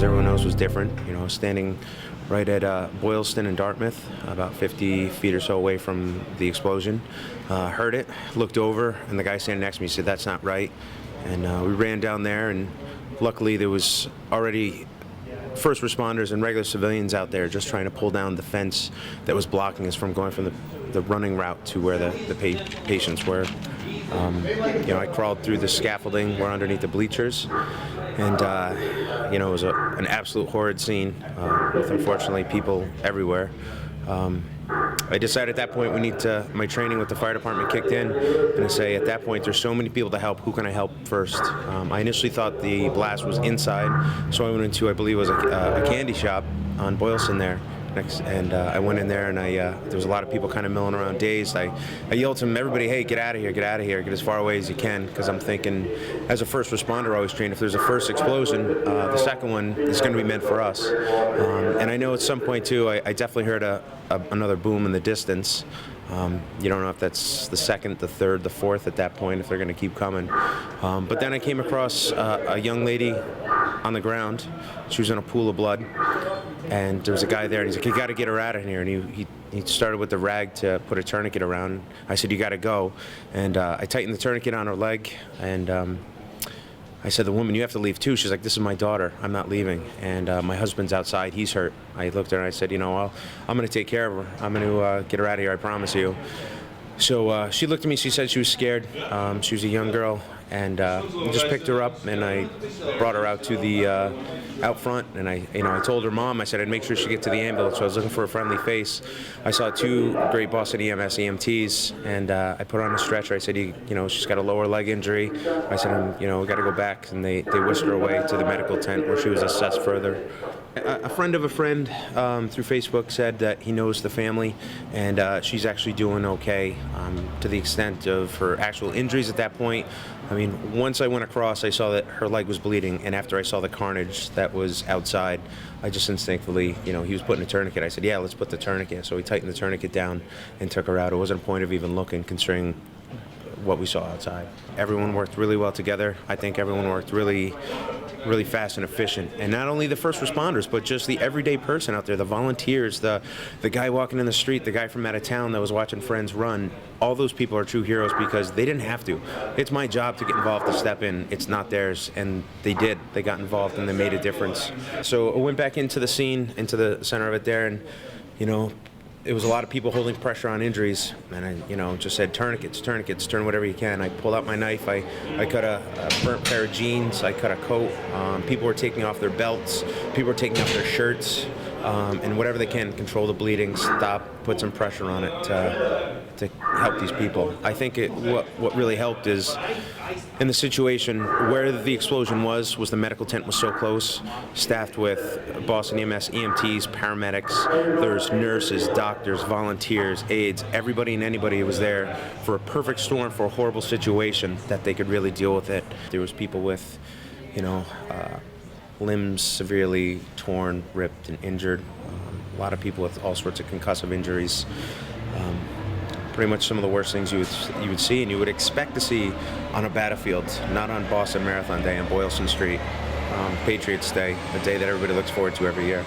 as everyone knows, was different. You know, I was standing right at Boylston and Dartmouth, about 50 feet or so away from the explosion. Heard it, looked over, and the guy standing next to me said, "That's not right." And we ran down there, and luckily there was already first responders and regular civilians out there just trying to pull down the fence that was blocking us from going from the running route to where the patients were. You know, I crawled through the scaffolding, we're underneath the bleachers, and you know, it was an absolute horrid scene with unfortunately people everywhere. I decided at that point my training with the fire department kicked in, and I say at that point there's so many people to help, who can I help first? I initially thought the blast was inside, so I went into, I believe it was a candy shop on Boylston there. And I went in there, and there was a lot of people kind of milling around dazed. I yelled to them, everybody, hey, get out of here, get out of here, get as far away as you can, because I'm thinking, as a first responder, I always train, if there's a first explosion, the second one is going to be meant for us. And I know at some point, too, I definitely heard another boom in the distance. You don't know if that's the second, the third, the fourth at that point, if they're going to keep coming. But then I came across a young lady on the ground. She was in a pool of blood. And there was a guy there, and he's like, "You got to get her out of here." And he started with the rag to put a tourniquet around. I said, "You got to go." And I tightened the tourniquet on her leg, and I said, "The woman, you have to leave too." She's like, "This is my daughter. I'm not leaving." And my husband's outside. He's hurt. I looked at her and I said, "You know, I'm going to take care of her. I'm going to get her out of here, I promise you." So she looked at me. She said she was scared. She was a young girl. And I just picked her up, and I brought her out to the out front, and I told her mom, I said I'd make sure she get to the ambulance. So I was looking for a friendly face. I saw two great Boston EMS EMTs, and I put her on a stretcher. I said, you know, she's got a lower leg injury. I said, we got to go back, and they whisked her away to the medical tent where she was assessed further. A friend of a friend through Facebook said that he knows the family, and she's actually doing okay to the extent of her actual injuries at that point. I mean, once I went across, I saw that her leg was bleeding, and after I saw the carnage that was outside, I just instinctively, he was putting a tourniquet. I said, "Yeah, let's put the tourniquet." So we tightened the tourniquet down and took her out. It wasn't a point of even looking, considering what we saw outside. Everyone worked really well together. I think everyone worked really fast and efficient. And not only the first responders, but just the everyday person out there, the volunteers, the guy walking in the street, the guy from out of town that was watching friends run. All those people are true heroes because they didn't have to. It's my job to get involved, to step in. It's not theirs, and they did. They got involved, and they made a difference. So I went back into the scene, into the center of it there, and, it was a lot of people holding pressure on injuries, and I, just said, tourniquets, turn whatever you can. I pulled out my knife. I cut a burnt pair of jeans. I cut a coat. People were taking off their belts. People were taking off their shirts, and whatever they can, control the bleeding, put some pressure on it to help these people. I think what really helped is, in the situation where the explosion was the medical tent was so close, staffed with Boston EMS, EMTs, paramedics. There's nurses, doctors, volunteers, aides, everybody and anybody was there for a perfect storm, for a horrible situation, that they could really deal with it. There was people with, limbs severely torn, ripped, and injured. A lot of people with all sorts of concussive injuries. Pretty much some of the worst things you would see and you would expect to see on a battlefield, not on Boston Marathon Day on Boylston Street, Patriots Day, a day that everybody looks forward to every year.